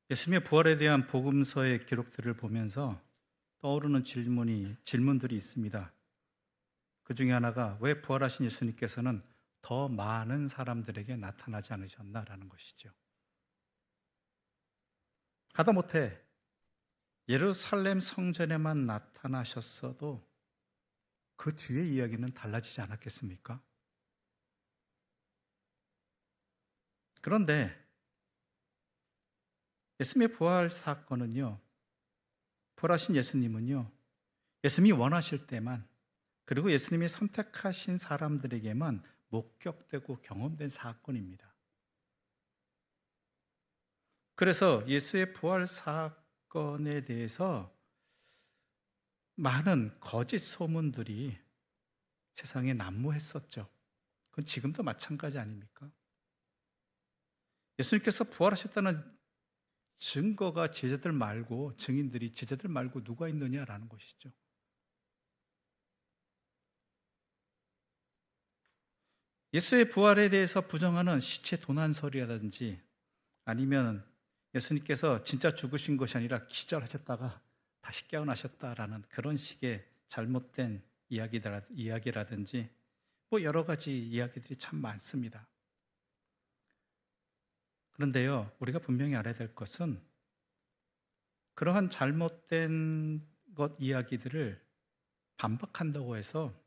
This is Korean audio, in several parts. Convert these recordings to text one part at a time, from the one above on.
예수님의 부활에 대한 복음서의 기록들을 보면서 떠오르는 질문들이 있습니다. 그 중에 하나가 왜 부활하신 예수님께서는 더 많은 사람들에게 나타나지 않으셨나라는 것이죠. 하다못해 예루살렘 성전에만 나타나셨어도 그 뒤의 이야기는 달라지지 않았겠습니까? 그런데 예수님의 부활 사건은요, 부활하신 예수님은요, 예수님이 원하실 때만, 그리고 예수님이 선택하신 사람들에게만 목격되고 경험된 사건입니다. 그래서 예수의 부활 사건에 대해서 많은 거짓 소문들이 세상에 난무했었죠. 그건 지금도 마찬가지 아닙니까? 예수님께서 부활하셨다는 증인들이 제자들 말고 누가 있느냐라는 것이죠. 예수의 부활에 대해서 부정하는 시체 도난설이라든지 아니면 예수님께서 진짜 죽으신 것이 아니라 기절하셨다가 다시 깨어나셨다라는 그런 식의 잘못된 이야기라든지 여러 가지 이야기들이 참 많습니다. 그런데요, 우리가 분명히 알아야 될 것은 그러한 잘못된 이야기들을 반박한다고 해서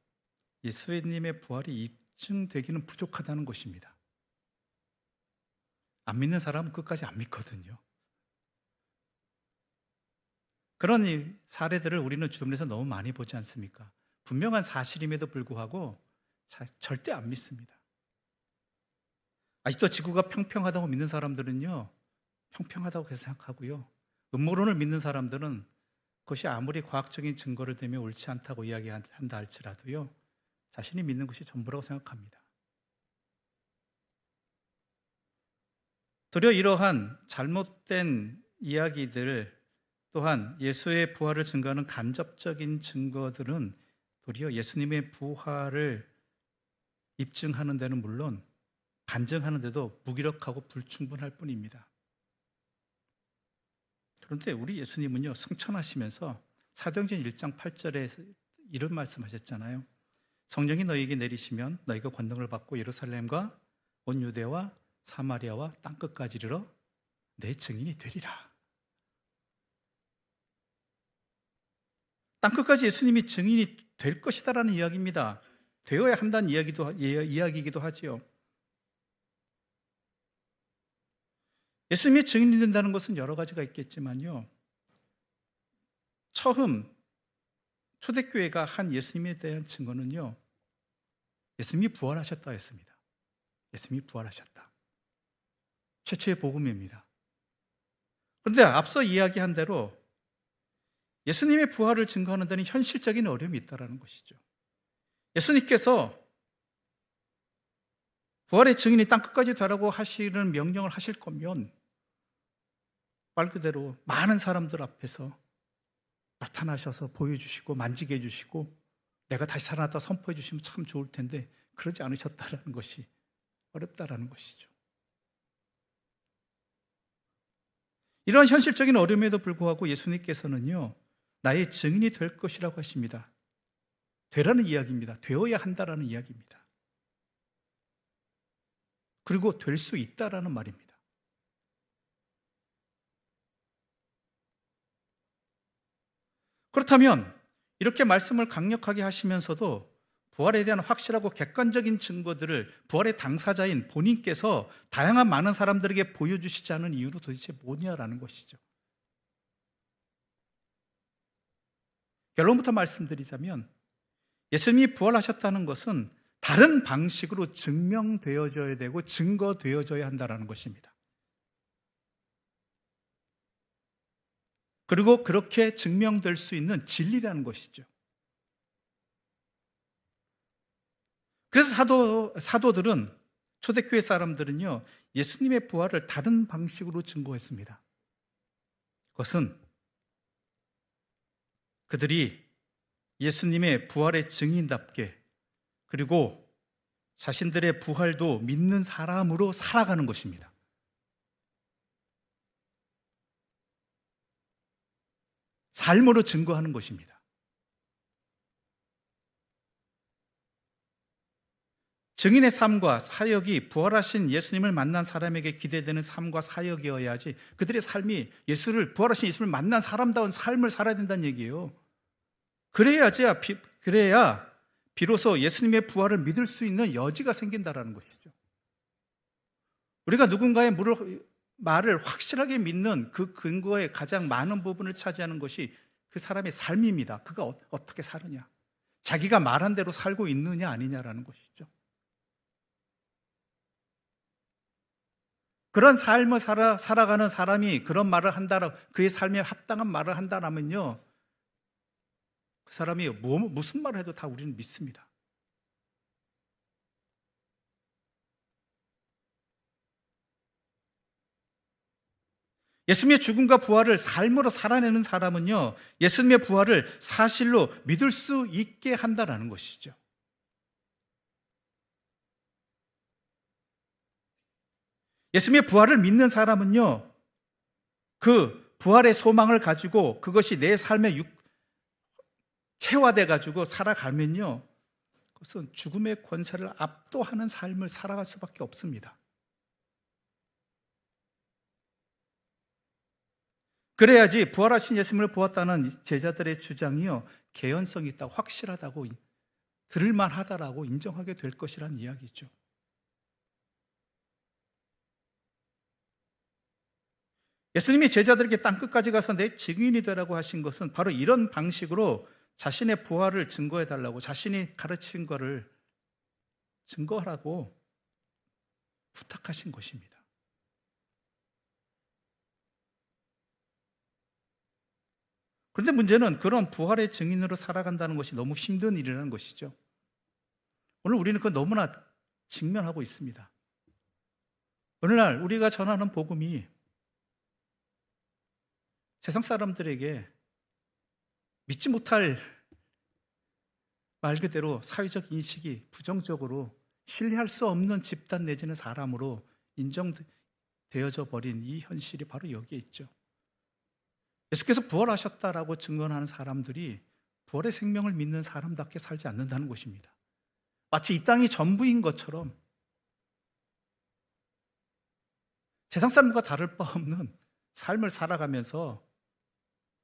예수님의 부활이 입증되기는 부족하다는 것입니다. 안 믿는 사람은 끝까지 안 믿거든요. 그런 사례들을 우리는 주변에서 너무 많이 보지 않습니까? 분명한 사실임에도 불구하고 절대 안 믿습니다. 아직도 지구가 평평하다고 믿는 사람들은요, 평평하다고 생각하고요. 음모론을 믿는 사람들은 그것이 아무리 과학적인 증거를 대며 옳지 않다고 이야기한다 할지라도요, 자신이 믿는 것이 전부라고 생각합니다. 도리어 이러한 잘못된 이야기들 또한 예수의 부활을 증거하는 간접적인 증거들은 도리어 예수님의 부활을 입증하는 데는 물론 반증하는 데도 무기력하고 불충분할 뿐입니다. 그런데 우리 예수님은요, 승천하시면서 사도행전 1장 8절에 이런 말씀하셨잖아요. 성령이 너희에게 내리시면 너희가 권능을 받고 예루살렘과 온 유대와 사마리아와 땅끝까지 이르러 내 증인이 되리라. 땅끝까지 예수님이 증인이 될 것이다라는 이야기입니다. 되어야 한다는 이야기이기도 하지요. 예수님이 증인이 된다는 것은 여러 가지가 있겠지만요, 처음 초대교회가 한 예수님에 대한 증거는요, 예수님이 부활하셨다 했습니다. 예수님이 부활하셨다. 최초의 복음입니다. 그런데 앞서 이야기한 대로 예수님의 부활을 증거하는 데는 현실적인 어려움이 있다는 것이죠. 예수님께서 부활의 증인이 땅끝까지 되라고 하시는 명령을 하실 거면 말 그대로 많은 사람들 앞에서 나타나셔서 보여주시고 만지게 해주시고 내가 다시 살아났다 선포해 주시면 참 좋을 텐데 그러지 않으셨다라는 것이 어렵다라는 것이죠. 이러한 현실적인 어려움에도 불구하고 예수님께서는요, 나의 증인이 될 것이라고 하십니다. 되라는 이야기입니다. 되어야 한다라는 이야기입니다. 그리고 될 수 있다라는 말입니다. 그렇다면 이렇게 말씀을 강력하게 하시면서도 부활에 대한 확실하고 객관적인 증거들을 부활의 당사자인 본인께서 다양한 많은 사람들에게 보여주시지 않은 이유로 도대체 뭐냐라는 것이죠. 결론부터 말씀드리자면 예수님이 부활하셨다는 것은 다른 방식으로 증명되어져야 되고 증거되어져야 한다는 것입니다. 그리고 그렇게 증명될 수 있는 진리라는 것이죠. 그래서 사도들은 초대교회 사람들은요, 예수님의 부활을 다른 방식으로 증거했습니다. 그것은 그들이 예수님의 부활의 증인답게 그리고 자신들의 부활도 믿는 사람으로 살아가는 것입니다. 삶으로 증거하는 것입니다. 증인의 삶과 사역이 부활하신 예수님을 만난 사람에게 기대되는 삶과 사역이어야지 그들의 삶이 부활하신 예수님을 만난 사람다운 삶을 살아야 된다는 얘기예요. 그래야 비로소 예수님의 부활을 믿을 수 있는 여지가 생긴다라는 것이죠. 우리가 누군가의 말을 확실하게 믿는 그 근거의 가장 많은 부분을 차지하는 것이 그 사람의 삶입니다. 그가 어떻게 사느냐, 자기가 말한 대로 살고 있느냐 아니냐라는 것이죠. 그런 삶을 살아가는 사람이 그런 말을 한다라, 그의 삶에 합당한 말을 한다라면요, 그 사람이 무슨 말을 해도 다 우리는 믿습니다. 예수님의 죽음과 부활을 삶으로 살아내는 사람은요, 예수님의 부활을 사실로 믿을 수 있게 한다라는 것이죠. 예수님의 부활을 믿는 사람은요, 그 부활의 소망을 가지고 그것이 내 삶에 체화돼 가지고 살아가면요, 그것은 죽음의 권세를 압도하는 삶을 살아갈 수밖에 없습니다. 그래야지 부활하신 예수님을 보았다는 제자들의 주장이요, 개연성이 있다고, 확실하다고, 들을만하다라고 인정하게 될 것이란 이야기죠. 예수님이 제자들에게 땅끝까지 가서 내 증인이 되라고 하신 것은 바로 이런 방식으로 자신의 부활을 증거해달라고, 자신이 가르친 것을 증거하라고 부탁하신 것입니다. 그런데 문제는 그런 부활의 증인으로 살아간다는 것이 너무 힘든 일이라는 것이죠. 오늘 우리는 그걸 너무나 직면하고 있습니다. 오늘날 우리가 전하는 복음이 세상 사람들에게 믿지 못할, 말 그대로 사회적 인식이 부정적으로 신뢰할 수 없는 집단 내지는 사람으로 인정되어져 버린 이 현실이 바로 여기에 있죠. 예수께서 부활하셨다라고 증언하는 사람들이 부활의 생명을 믿는 사람답게 살지 않는다는 것입니다. 마치 이 땅이 전부인 것처럼 세상 사람과 다를 바 없는 삶을 살아가면서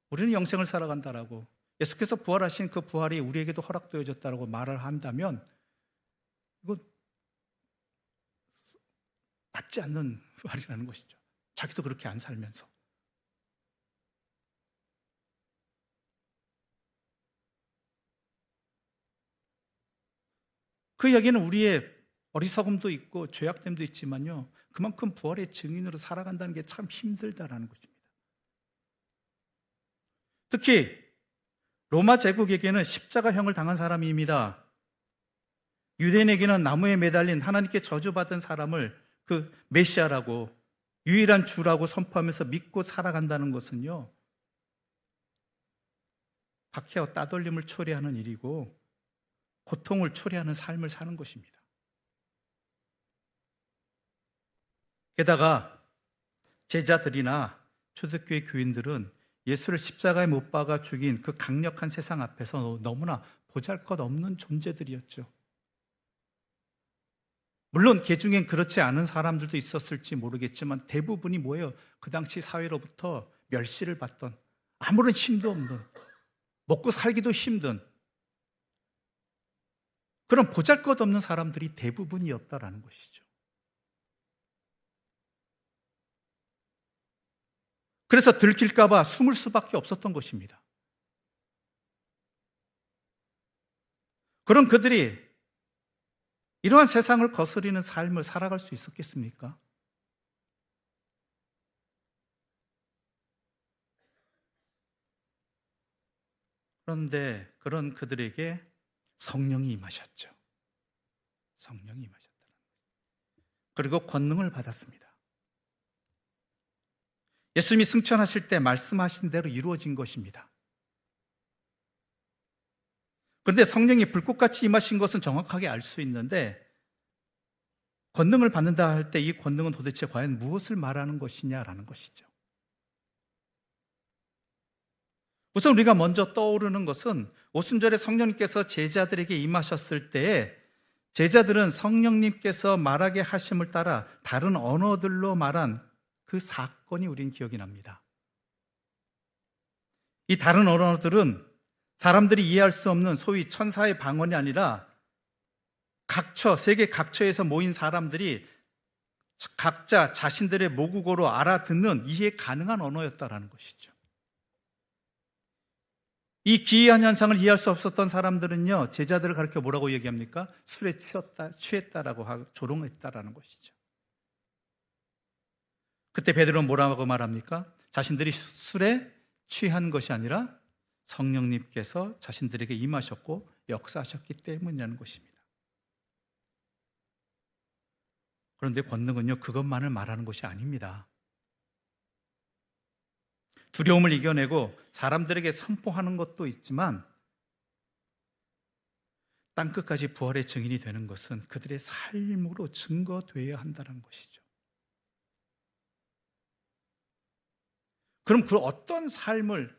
우리는 영생을 살아간다라고, 예수께서 부활하신 그 부활이 우리에게도 허락되어졌다라고 말을 한다면 이거 맞지 않는 말이라는 것이죠. 자기도 그렇게 안 살면서. 그 이야기는 우리의 어리석음도 있고 죄악됨도 있지만요, 그만큼 부활의 증인으로 살아간다는 게 참 힘들다라는 것입니다. 특히 로마 제국에게는 십자가형을 당한 사람입니다. 유대인에게는 나무에 매달린 하나님께 저주받은 사람을 그 메시아라고, 유일한 주라고 선포하면서 믿고 살아간다는 것은요, 박해와 따돌림을 초래하는 일이고 고통을 초래하는 삶을 사는 것입니다. 게다가 제자들이나 초대교회 교인들은 예수를 십자가에 못 박아 죽인 그 강력한 세상 앞에서 너무나 보잘것없는 존재들이었죠. 물론 그 중엔 그렇지 않은 사람들도 있었을지 모르겠지만 대부분이 뭐예요? 그 당시 사회로부터 멸시를 받던, 아무런 힘도 없는, 먹고 살기도 힘든 그런 보잘것없는 사람들이 대부분이었다라는 것이죠. 그래서 들킬까 봐 숨을 수밖에 없었던 것입니다. 그런 그들이 이러한 세상을 거스리는 삶을 살아갈 수 있었겠습니까? 그런데 그런 그들에게 성령이 임하셨죠. 성령이 임하셨다는 거예요. 그리고 권능을 받았습니다. 예수님이 승천하실 때 말씀하신 대로 이루어진 것입니다. 그런데 성령이 불꽃같이 임하신 것은 정확하게 알 수 있는데, 권능을 받는다 할 때 이 권능은 도대체 과연 무엇을 말하는 것이냐라는 것이죠. 우선 우리가 먼저 떠오르는 것은 오순절에 성령님께서 제자들에게 임하셨을 때에 제자들은 성령님께서 말하게 하심을 따라 다른 언어들로 말한 그 사건이 우린 기억이 납니다. 이 다른 언어들은 사람들이 이해할 수 없는 소위 천사의 방언이 아니라 세계 각처에서 모인 사람들이 각자 자신들의 모국어로 알아듣는 이해 가능한 언어였다라는 것이죠. 이 기이한 현상을 이해할 수 없었던 사람들은요, 제자들을 가르쳐 뭐라고 얘기합니까? 술에 취했다라고 하고 조롱했다라는 것이죠. 그때 베드로는 뭐라고 말합니까? 자신들이 술에 취한 것이 아니라 성령님께서 자신들에게 임하셨고 역사하셨기 때문이라는 것입니다. 그런데 권능은요, 그것만을 말하는 것이 아닙니다. 두려움을 이겨내고 사람들에게 선포하는 것도 있지만 땅끝까지 부활의 증인이 되는 것은 그들의 삶으로 증거되어야 한다는 것이죠. 그럼 어떤 삶을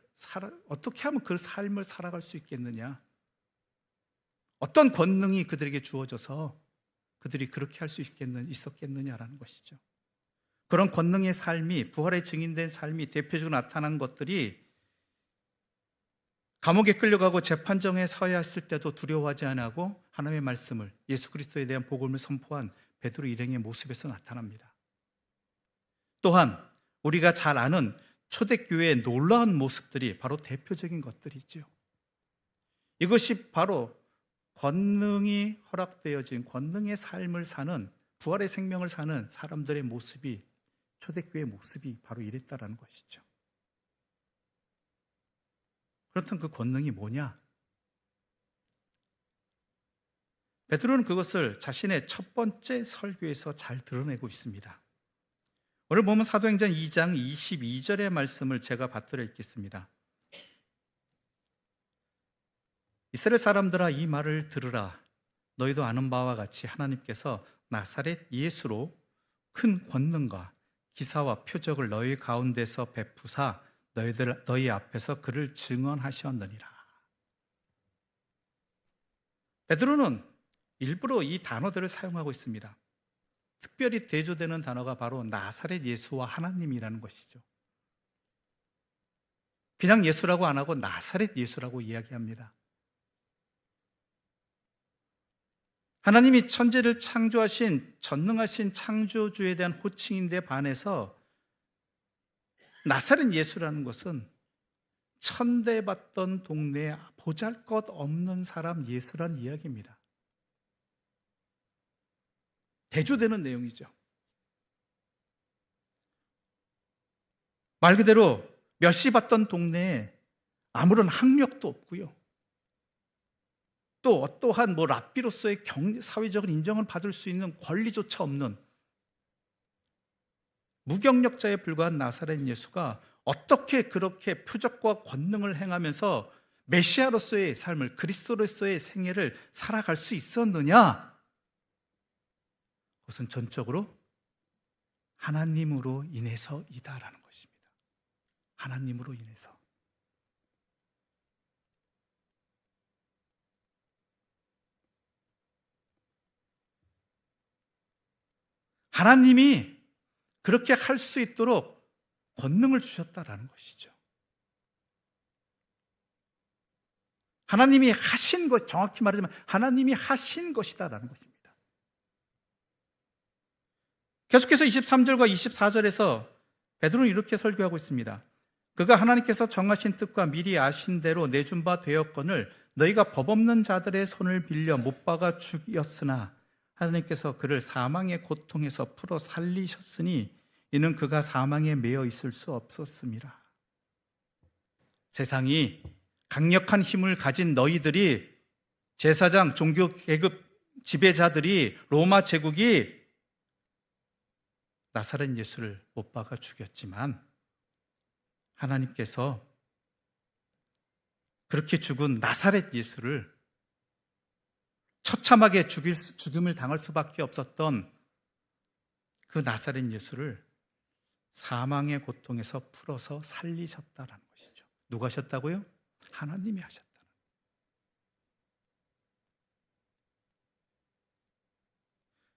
어떻게 하면 그 삶을 살아갈 수 있겠느냐? 어떤 권능이 그들에게 주어져서 그들이 그렇게 할 수 있었겠느냐라는 것이죠. 그런 권능의 삶이, 부활의 증인된 삶이 대표적으로 나타난 것들이 감옥에 끌려가고 재판정에 서야 했을 때도 두려워하지 않고 하나님의 말씀을, 예수 그리스도에 대한 복음을 선포한 베드로 일행의 모습에서 나타납니다. 또한 우리가 잘 아는 초대교회의 놀라운 모습들이 바로 대표적인 것들이죠. 이것이 바로 권능이 허락되어진 권능의 삶을 사는, 부활의 생명을 사는 사람들의 모습이, 초대교회의 모습이 바로 이랬다라는 것이죠. 그렇다면 그 권능이 뭐냐? 베드로는 그것을 자신의 첫 번째 설교에서 잘 드러내고 있습니다. 오늘 보면 사도행전 2장 22절의 말씀을 제가 받들어 읽겠습니다. 이스라엘 사람들아, 이 말을 들으라. 너희도 아는 바와 같이 하나님께서 나사렛 예수로 큰 권능과 기사와 표적을 너희 가운데서 베푸사 너희 앞에서 그를 증언하셨느니라. 베드로는 일부러 이 단어들을 사용하고 있습니다. 특별히 대조되는 단어가 바로 나사렛 예수와 하나님이라는 것이죠. 그냥 예수라고 안 하고 나사렛 예수라고 이야기합니다. 하나님이 천지를 창조하신 전능하신 창조주에 대한 호칭인데 반해서 나사렛 예수라는 것은 천대받던 동네에 보잘것없는 사람 예수라는 이야기입니다. 대조되는 내용이죠. 말 그대로 멸시 받던 동네에 아무런 학력도 없고요. 또 어떠한 랍비로서의 사회적인 인정을 받을 수 있는 권리조차 없는 무경력자에 불과한 나사렛 예수가 어떻게 그렇게 표적과 권능을 행하면서 메시아로서의 삶을, 그리스도로서의 생애를 살아갈 수 있었느냐? 그것은 전적으로 하나님으로 인해서이다라는 것입니다. 하나님으로 인해서. 하나님이 그렇게 할 수 있도록 권능을 주셨다라는 것이죠. 하나님이 하신 것, 정확히 말하자면 하나님이 하신 것이다라는 것입니다. 계속해서 23절과 24절에서 베드로는 이렇게 설교하고 있습니다. 그가 하나님께서 정하신 뜻과 미리 아신 대로 내준 바 되었거늘 너희가 법 없는 자들의 손을 빌려 못 박아 죽였으나 하나님께서 그를 사망의 고통에서 풀어 살리셨으니 이는 그가 사망에 매여 있을 수 없었습니다. 세상이 강력한 힘을 가진 너희들이, 제사장, 종교 계급 지배자들이, 로마 제국이 나사렛 예수를 못 박아 죽였지만 하나님께서 그렇게 죽은 나사렛 예수를, 처참하게 죽음을 당할 수밖에 없었던 그 나사렛 예수를 사망의 고통에서 풀어서 살리셨다라는 것이죠. 누가 하셨다고요? 하나님이 하셨다.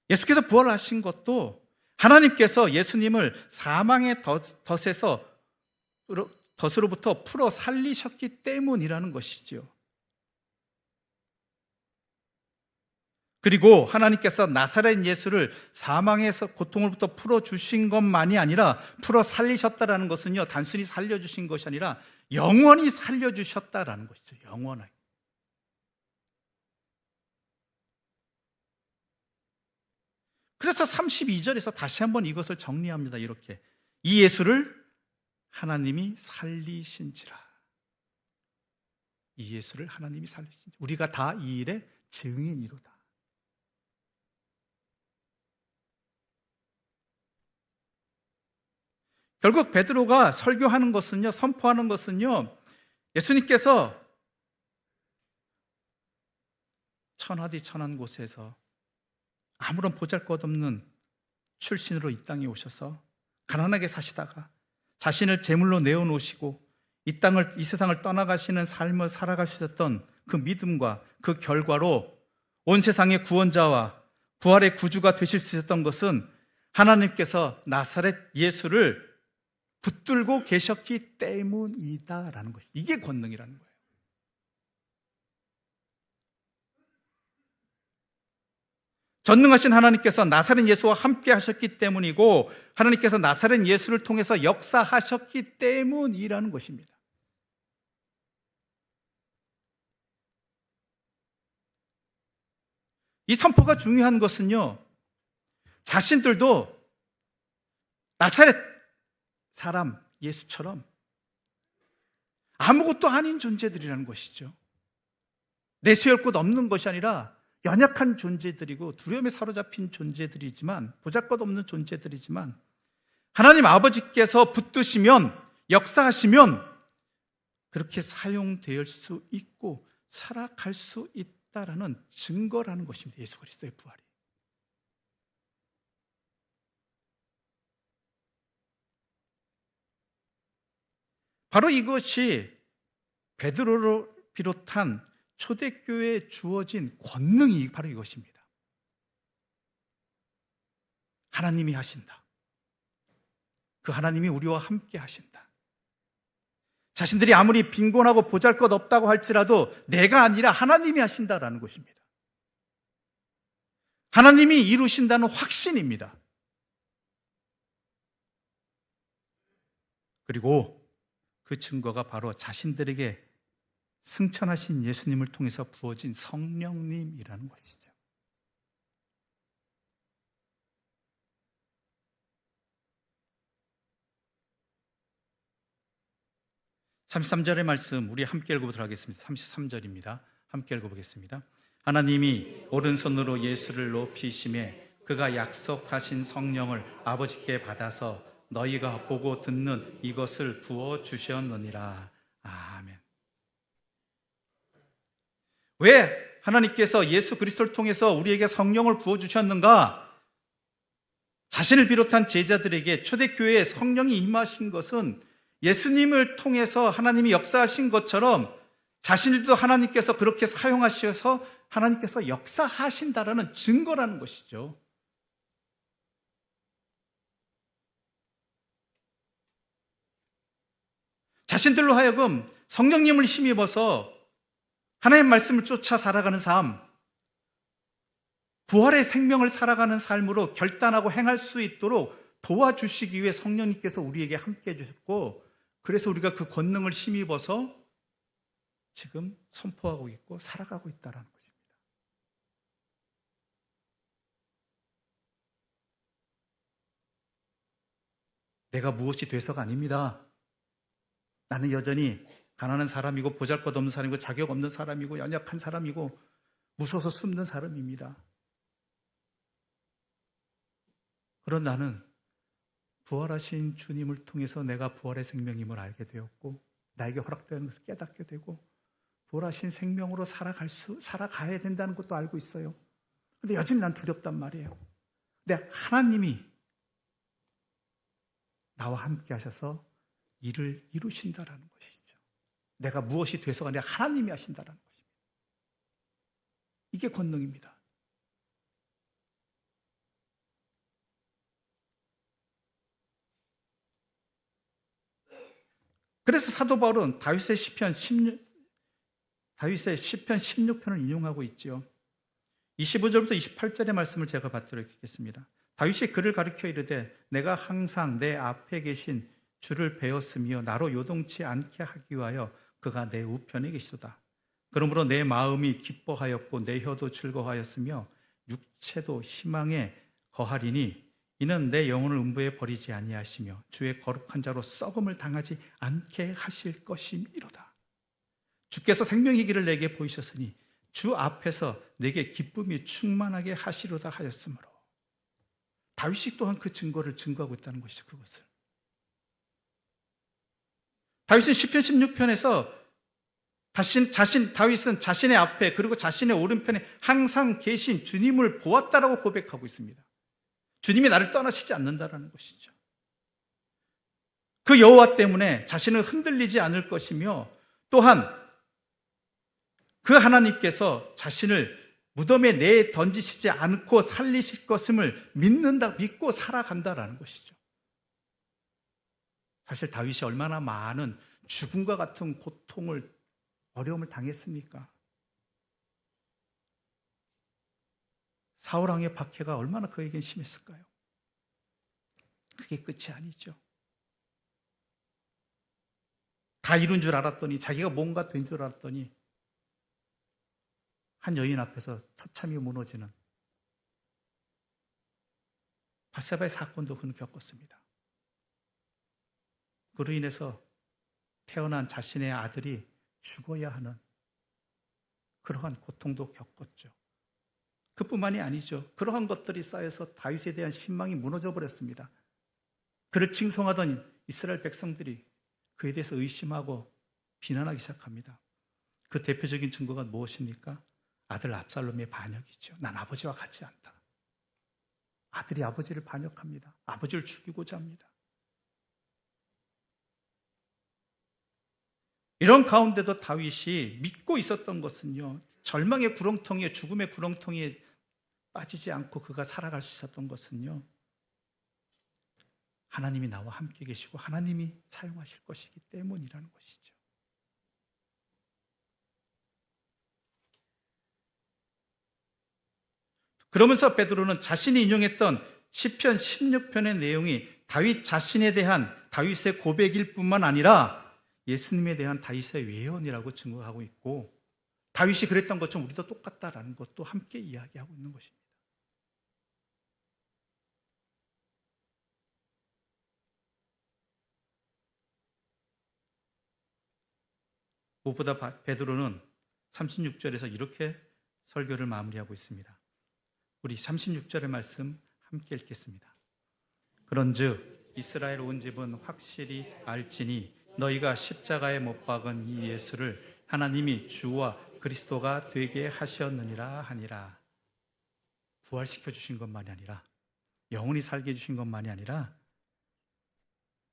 예수께서 부활하신 것도 하나님께서 예수님을 사망의 덫으로부터 풀어 살리셨기 때문이라는 것이죠. 그리고 하나님께서 나사렛 예수를 사망에서 고통으로부터 풀어주신 것만이 아니라 풀어 살리셨다라는 것은요, 단순히 살려주신 것이 아니라 영원히 살려주셨다라는 것이죠. 영원하게. 그래서 32절에서 다시 한번 이것을 정리합니다. 이렇게. 이 예수를 하나님이 살리신지라. 이 예수를 하나님이 살리신지라. 우리가 다 이 일의 증인이로다. 결국 베드로가 설교하는 것은요, 선포하는 것은요, 예수님께서 천하디 천한 곳에서 아무런 보잘것없는 출신으로 이 땅에 오셔서 가난하게 사시다가 자신을 제물로 내어놓으시고 이 세상을 떠나가시는 삶을 살아가셨던 그 믿음과 그 결과로 온 세상의 구원자와 부활의 구주가 되실 수 있었던 것은 하나님께서 나사렛 예수를 붙들고 계셨기 때문이다라는 것이, 이게 권능이라는 거예요. 전능하신 하나님께서 나사렛 예수와 함께 하셨기 때문이고, 하나님께서 나사렛 예수를 통해서 역사하셨기 때문이라는 것입니다. 이 선포가 중요한 것은요, 자신들도 나사렛 사람 예수처럼 아무것도 아닌 존재들이라는 것이죠. 내세울 곳 없는 것이 아니라 연약한 존재들이고 두려움에 사로잡힌 존재들이지만, 보잘것없는 존재들이지만, 하나님 아버지께서 붙드시면, 역사하시면 그렇게 사용될 수 있고 살아갈 수 있다라는 증거라는 것입니다. 예수 그리스도의 부활이. 바로 이것이 베드로를 비롯한 초대교회에 주어진 권능이 바로 이것입니다. 하나님이 하신다. 그 하나님이 우리와 함께 하신다. 자신들이 아무리 빈곤하고 보잘것없다고 할지라도 내가 아니라 하나님이 하신다라는 것입니다. 하나님이 이루신다는 확신입니다. 그리고 그 증거가 바로 자신들에게 승천하신 예수님을 통해서 부어진 성령님이라는 것이죠. (33절의) 말씀 우리 함께 읽어보도록 하겠습니다. 33절입니다. 함께 읽어보겠습니다. 하나님이 오른손으로 예수를 높이심에 그가 약속하신 성령을 아버지께 받아서 너희가 보고 듣는 이것을 부어주셨느니라. 아멘. 왜 하나님께서 예수 그리스도를 통해서 우리에게 성령을 부어주셨는가? 자신을 비롯한 제자들에게 초대교회에 성령이 임하신 것은 예수님을 통해서 하나님이 역사하신 것처럼 자신들도 하나님께서 그렇게 사용하셔서 하나님께서 역사하신다라는 증거라는 것이죠. 자신들로 하여금 성령님을 힘입어서 하나님의 말씀을 쫓아 살아가는 삶, 부활의 생명을 살아가는 삶으로 결단하고 행할 수 있도록 도와주시기 위해 성령님께서 우리에게 함께 해주셨고, 그래서 우리가 그 권능을 힘입어서 지금 선포하고 있고 살아가고 있다는 것입니다. 내가 무엇이 돼서가 아닙니다. 나는 여전히 가난한 사람이고 보잘것없는 사람이고 자격 없는 사람이고 연약한 사람이고 무서워서 숨는 사람입니다. 그런 나는 부활하신 주님을 통해서 내가 부활의 생명임을 알게 되었고, 나에게 허락되는 것을 깨닫게 되고, 부활하신 생명으로 살아가야 된다는 것도 알고 있어요. 근데 여전히 난 두렵단 말이에요. 근데 하나님이 나와 함께 하셔서 일을 이루신다라는 것이죠. 내가 무엇이 돼서가 아니라 하나님이 하신다는 것입니다. 이게 권능입니다. 그래서 사도 바울은 다윗의 시편 16편을 인용하고 있죠. 25절부터 28절의 말씀을 제가 받도록 하겠습니다. 다윗이 그를 가리켜 이르되 내가 항상 내 앞에 계신 주를 배웠으며 나로 요동치 않게 하기 위하여 그가 내 우편에 계시도다. 그러므로 내 마음이 기뻐하였고 내 혀도 즐거워하였으며 육체도 희망에 거하리니 이는 내 영혼을 음부에 버리지 아니하시며 주의 거룩한 자로 썩음을 당하지 않게 하실 것임이로다. 주께서 생명의 길을 내게 보이셨으니 주 앞에서 내게 기쁨이 충만하게 하시로다 하였으므로. 다윗이 또한 그 증거를 증거하고 있다는 것이죠. 그것을 다윗은 시편 16편에서 다윗은 자신의 앞에 그리고 자신의 오른편에 항상 계신 주님을 보았다라고 고백하고 있습니다. 주님이 나를 떠나시지 않는다라는 것이죠. 그 여호와 때문에 자신은 흔들리지 않을 것이며 또한 그 하나님께서 자신을 무덤에 내에 던지시지 않고 살리실 것임을 믿고 살아간다라는 것이죠. 사실 다윗이 얼마나 많은 죽음과 같은 고통을, 어려움을 당했습니까? 사울왕의 박해가 얼마나 그에겐 심했을까요? 그게 끝이 아니죠. 다 이룬 줄 알았더니, 자기가 뭔가 된 줄 알았더니 한 여인 앞에서 처참히 무너지는 밧세바의 사건도 그는 겪었습니다. 그로 인해서 태어난 자신의 아들이 죽어야 하는 그러한 고통도 겪었죠. 그뿐만이 아니죠. 그러한 것들이 쌓여서 다윗에 대한 신망이 무너져 버렸습니다. 그를 칭송하던 이스라엘 백성들이 그에 대해서 의심하고 비난하기 시작합니다. 그 대표적인 증거가 무엇입니까? 아들 압살롬의 반역이죠. 난 아버지와 같지 않다. 아들이 아버지를 반역합니다. 아버지를 죽이고자 합니다. 이런 가운데도 다윗이 믿고 있었던 것은요, 절망의 구렁텅이에, 죽음의 구렁텅이에 빠지지 않고 그가 살아갈 수 있었던 것은요, 하나님이 나와 함께 계시고 하나님이 사용하실 것이기 때문이라는 것이죠. 그러면서 베드로는 자신이 인용했던 시편 16편의 내용이 다윗 자신에 대한 다윗의 고백일 뿐만 아니라 예수님에 대한 다윗의 예언이라고 증거하고 있고, 다윗이 그랬던 것처럼 우리도 똑같다라는 것도 함께 이야기하고 있는 것입니다. 무엇보다 베드로는 36절에서 이렇게 설교를 마무리하고 있습니다. 우리 36절의 말씀 함께 읽겠습니다. 그런즉 이스라엘 온 집은 확실히 알지니 너희가 십자가에 못 박은 이 예수를 하나님이 주와 그리스도가 되게 하셨느니라 하니라. 부활시켜 주신 것만이 아니라, 영원히 살게 해주신 것만이 아니라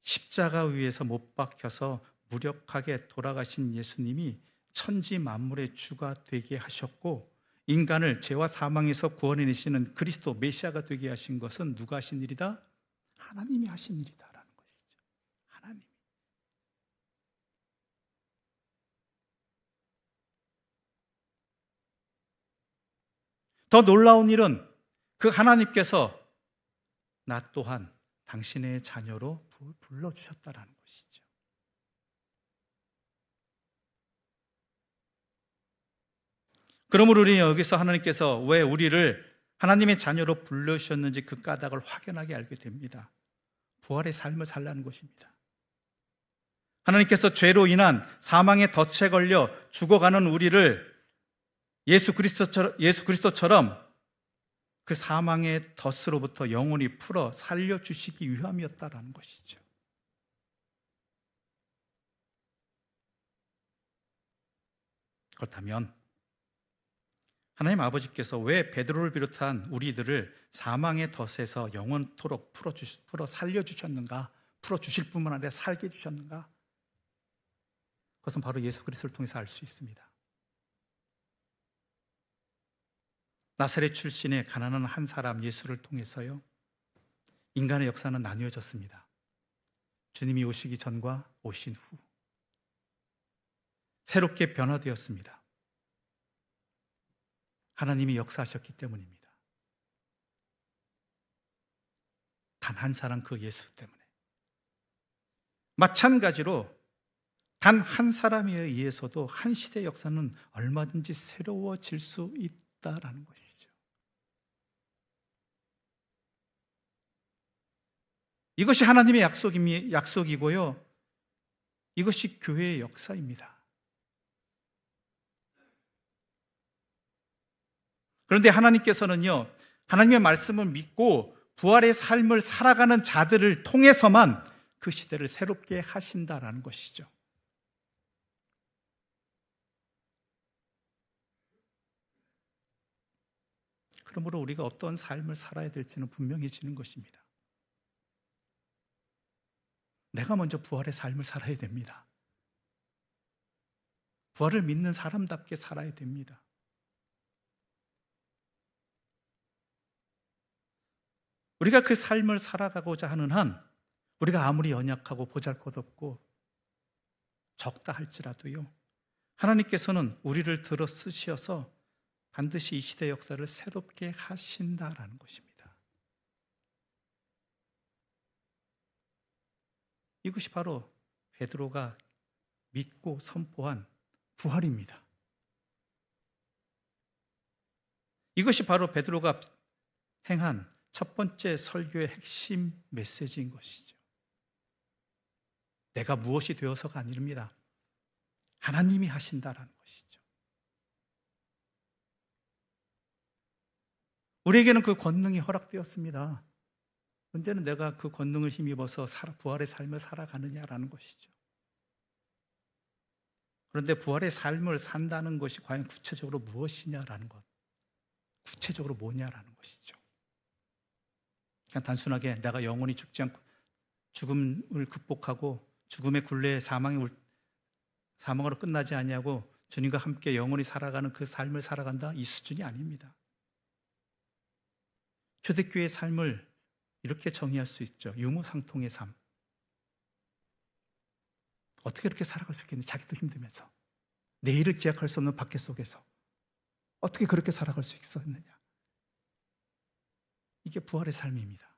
십자가 위에서 못 박혀서 무력하게 돌아가신 예수님이 천지 만물의 주가 되게 하셨고, 인간을 죄와 사망에서 구원해내시는 그리스도 메시아가 되게 하신 것은 누가 하신 일이다? 하나님이 하신 일이다라는 것이죠. 하나님. 더 놀라운 일은 그 하나님께서 나 또한 당신의 자녀로 불러주셨다라는 것이죠. 그러므로 우리 여기서 하나님께서 왜 우리를 하나님의 자녀로 불러주셨는지 그 까닭을 확연하게 알게 됩니다. 부활의 삶을 살라는 것입니다. 하나님께서 죄로 인한 사망의 덫에 걸려 죽어가는 우리를 예수 그리스도처럼 그 사망의 덫으로부터 영원히 풀어 살려주시기 위함이었다라는 것이죠. 그렇다면 하나님 아버지께서 왜 베드로를 비롯한 우리들을 사망의 덫에서 영원토록 풀어 살려주셨는가? 풀어주실 뿐만 아니라 살게 해주셨는가? 그것은 바로 예수 그리스도를 통해서 알 수 있습니다. 나사렛 출신의 가난한 한 사람 예수를 통해서요, 인간의 역사는 나뉘어졌습니다. 주님이 오시기 전과 오신 후 새롭게 변화되었습니다. 하나님이 역사하셨기 때문입니다. 단 한 사람, 그 예수 때문에. 마찬가지로 단 한 사람에 의해서도 한 시대의 역사는 얼마든지 새로워질 수 있다라는 것이죠. 이것이 하나님의 약속이고요. 이것이 교회의 역사입니다. 그런데 하나님께서는요, 하나님의 말씀을 믿고 부활의 삶을 살아가는 자들을 통해서만 그 시대를 새롭게 하신다라는 것이죠. 그러므로 우리가 어떤 삶을 살아야 될지는 분명해지는 것입니다. 내가 먼저 부활의 삶을 살아야 됩니다. 부활을 믿는 사람답게 살아야 됩니다. 우리가 그 삶을 살아가고자 하는 한, 우리가 아무리 연약하고 보잘것없고 적다 할지라도요, 하나님께서는 우리를 들어 쓰셔서 반드시 이 시대 역사를 새롭게 하신다라는 것입니다. 이것이 바로 베드로가 믿고 선포한 부활입니다. 이것이 바로 베드로가 행한 첫 번째 설교의 핵심 메시지인 것이죠. 내가 무엇이 되어서가 아닙니다. 하나님이 하신다라는 것이죠. 우리에게는 그 권능이 허락되었습니다. 문제는 내가 그 권능을 힘입어서 부활의 삶을 살아가느냐라는 것이죠. 그런데 부활의 삶을 산다는 것이 과연 구체적으로 무엇이냐라는 것, 구체적으로 뭐냐라는 것이죠. 그냥 단순하게 내가 영원히 죽지 않고 죽음을 극복하고 죽음의 굴레에 사망으로 끝나지 아니하고 주님과 함께 영원히 살아가는 그 삶을 살아간다, 이 수준이 아닙니다. 초대교회의 삶을 이렇게 정의할 수 있죠. 유무상통의 삶. 어떻게 그렇게 살아갈 수 있겠니? 자기도 힘들면서. 내일을 기약할 수 없는 박해 속에서 어떻게 그렇게 살아갈 수 있었느냐? 이게 부활의 삶입니다.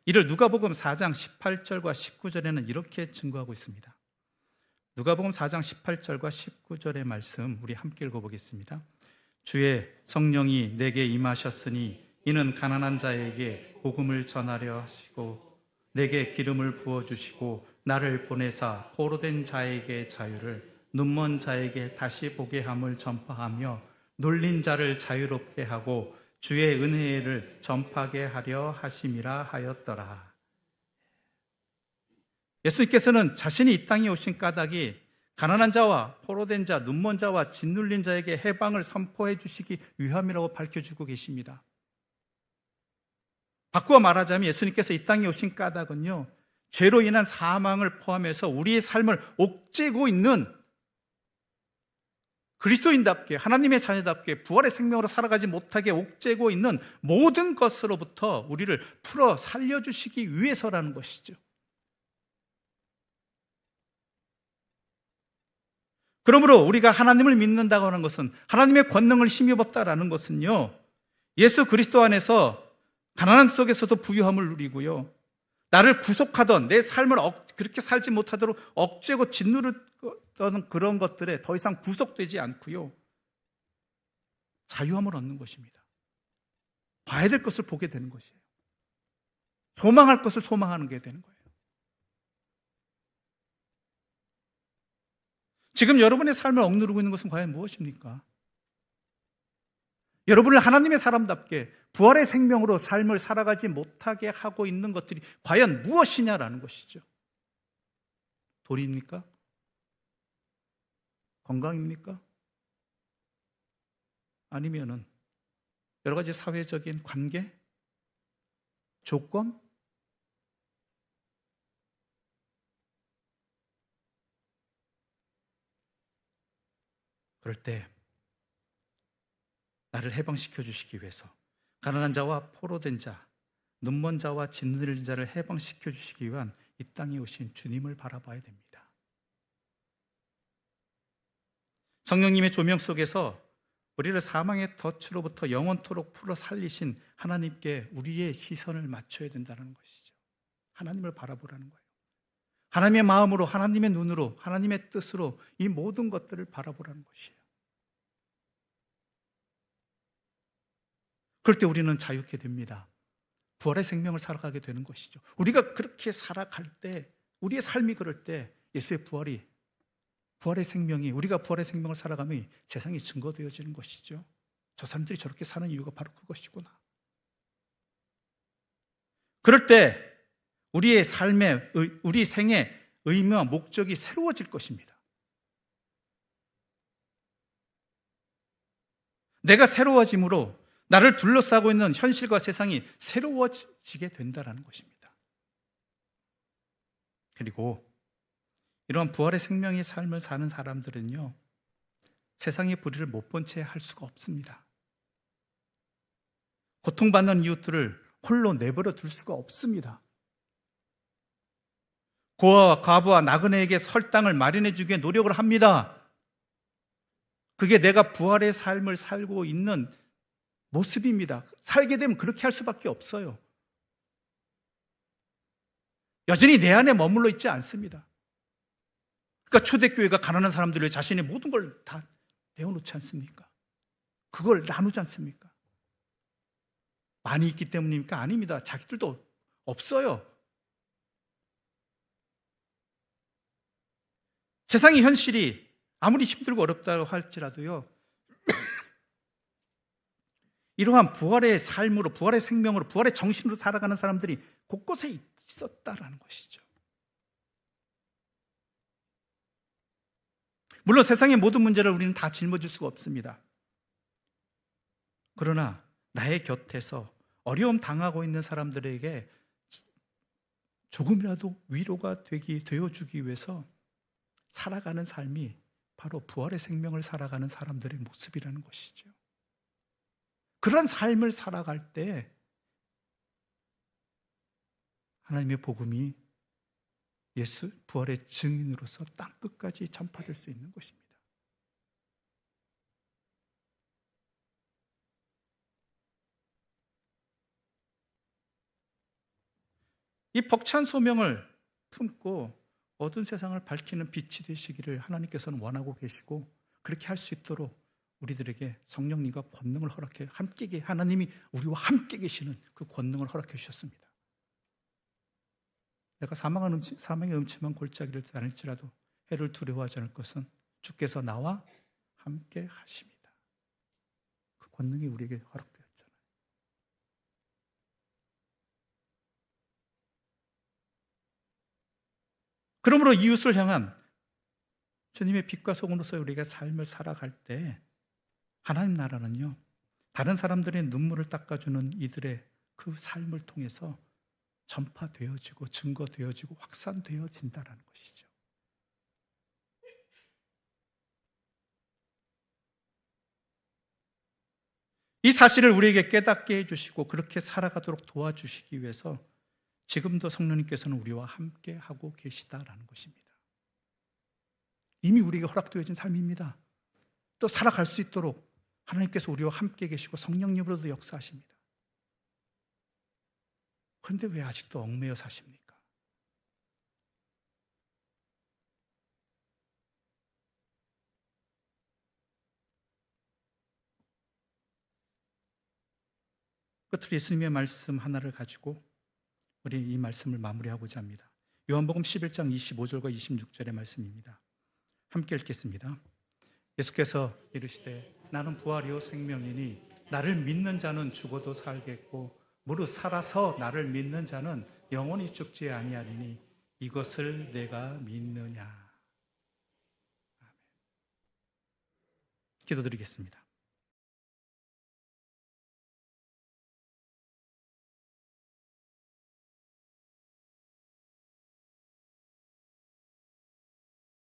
이를 누가복음 4장 18절과 19절에는 이렇게 증거하고 있습니다. 누가복음 4장 18절과 19절의 말씀 우리 함께 읽어보겠습니다. 주의 성령이 내게 임하셨으니 이는 가난한 자에게 복음을 전하려 하시고 내게 기름을 부어주시고 나를 보내사 포로된 자에게 자유를, 눈먼 자에게 다시 보게 함을 전파하며 눌린 자를 자유롭게 하고 주의 은혜를 전파하게 하려 하심이라 하였더라. 예수님께서는 자신이 이 땅에 오신 까닭이 가난한 자와 포로된 자, 눈먼 자와 짓눌린 자에게 해방을 선포해 주시기 위함이라고 밝혀주고 계십니다. 바꾸어 말하자면 예수님께서 이 땅에 오신 까닭은요, 죄로 인한 사망을 포함해서 우리의 삶을 옥죄고 있는 그리스도인답게, 하나님의 자녀답게 부활의 생명으로 살아가지 못하게 옥죄고 있는 모든 것으로부터 우리를 풀어 살려주시기 위해서라는 것이죠. 그러므로 우리가 하나님을 믿는다고 하는 것은, 하나님의 권능을 힘입었다라는 것은요, 예수 그리스도 안에서 가난함 속에서도 부유함을 누리고요, 나를 구속하던 내 삶을 그렇게 살지 못하도록 억제고 짓누르던 그런 것들에 더 이상 구속되지 않고요, 자유함을 얻는 것입니다. 봐야 될 것을 보게 되는 것이에요. 소망할 것을 소망하는 게 되는 거예요. 지금 여러분의 삶을 억누르고 있는 것은 과연 무엇입니까? 여러분을 하나님의 사람답게 부활의 생명으로 삶을 살아가지 못하게 하고 있는 것들이 과연 무엇이냐라는 것이죠. 돈입니까? 건강입니까? 아니면은 여러 가지 사회적인 관계? 조건? 그럴 때 나를 해방시켜 주시기 위해서 가난한 자와 포로된 자, 눈먼 자와 짓눌린 자를 해방시켜 주시기 위한 이 땅에 오신 주님을 바라봐야 됩니다. 성령님의 조명 속에서 우리를 사망의 덫으로부터 영원토록 풀어 살리신 하나님께 우리의 시선을 맞춰야 된다는 것이죠. 하나님을 바라보라는 거예요. 하나님의 마음으로, 하나님의 눈으로, 하나님의 뜻으로 이 모든 것들을 바라보라는 것이에요. 그럴 때 우리는 자유케 됩니다. 부활의 생명을 살아가게 되는 것이죠. 우리가 그렇게 살아갈 때, 우리의 삶이 그럴 때 예수의 부활의 생명이, 우리가 부활의 생명을 살아가면 세상이 증거되어지는 것이죠. 저 사람들이 저렇게 사는 이유가 바로 그것이구나. 그럴 때 우리의 삶의, 우리 생의 의미와 목적이 새로워질 것입니다. 내가 새로워짐으로 나를 둘러싸고 있는 현실과 세상이 새로워지게 된다는 것입니다. 그리고 이러한 부활의 생명의 삶을 사는 사람들은요, 세상의 불의를 못 본 채 할 수가 없습니다. 고통받는 이웃들을 홀로 내버려 둘 수가 없습니다. 고아와 과부와 나그네에게 설 땅을 마련해 주기 위해 노력을 합니다. 그게 내가 부활의 삶을 살고 있는 모습입니다. 살게 되면 그렇게 할 수밖에 없어요. 여전히 내 안에 머물러 있지 않습니다. 그러니까 초대교회가 가난한 사람들을 위해 자신의 모든 걸 다 내어놓지 않습니까? 그걸 나누지 않습니까? 많이 있기 때문입니까? 아닙니다. 자기들도 없어요. 세상의 현실이 아무리 힘들고 어렵다고 할지라도요, 이러한 부활의 삶으로, 부활의 생명으로, 부활의 정신으로 살아가는 사람들이 곳곳에 있었다라는 것이죠. 물론 세상의 모든 문제를 우리는 다 짊어질 수가 없습니다. 그러나 나의 곁에서 어려움 당하고 있는 사람들에게 조금이라도 위로가 되어주기 위해서 살아가는 삶이 바로 부활의 생명을 살아가는 사람들의 모습이라는 것이죠. 그런 삶을 살아갈 때 하나님의 복음이 예수 부활의 증인으로서 땅끝까지 전파될 수 있는 것입니다. 이 벅찬 소명을 품고 어두운 세상을 밝히는 빛이 되시기를 하나님께서는 원하고 계시고, 그렇게 할 수 있도록 우리들에게 성령님과 권능을 허락해 하나님이 우리와 함께 계시는 그 권능을 허락해 주셨습니다. 내가 사망의 음침한 골짜기를 다닐지라도 해를 두려워하지 않을 것은 주께서 나와 함께 하십니다. 그 권능이 우리에게 허락되었잖아요. 그러므로 이웃을 향한 주님의 빛과 소금으로서 우리가 삶을 살아갈 때 하나님 나라는요, 다른 사람들의 눈물을 닦아주는 이들의 그 삶을 통해서 전파되어지고 증거되어지고 확산되어진다는 것이죠. 이 사실을 우리에게 깨닫게 해주시고 그렇게 살아가도록 도와주시기 위해서 지금도 성령님께서는 우리와 함께 하고 계시다라는 것입니다. 이미 우리에게 허락되어진 삶입니다. 또 살아갈 수 있도록 하나님께서 우리와 함께 계시고 성령님으로도 역사하십니다. 그런데 왜 아직도 얽매여 사십니까? 끝으로 예수님의 말씀 하나를 가지고 우리 이 말씀을 마무리하고자 합니다. 요한복음 11장 25절과 26절의 말씀입니다. 함께 읽겠습니다. 예수께서 이르시되 나는 부활이요 생명이니 나를 믿는 자는 죽어도 살겠고 무릇 살아서 나를 믿는 자는 영원히 죽지 아니하리니 이것을 내가 믿느냐. 아멘. 기도드리겠습니다.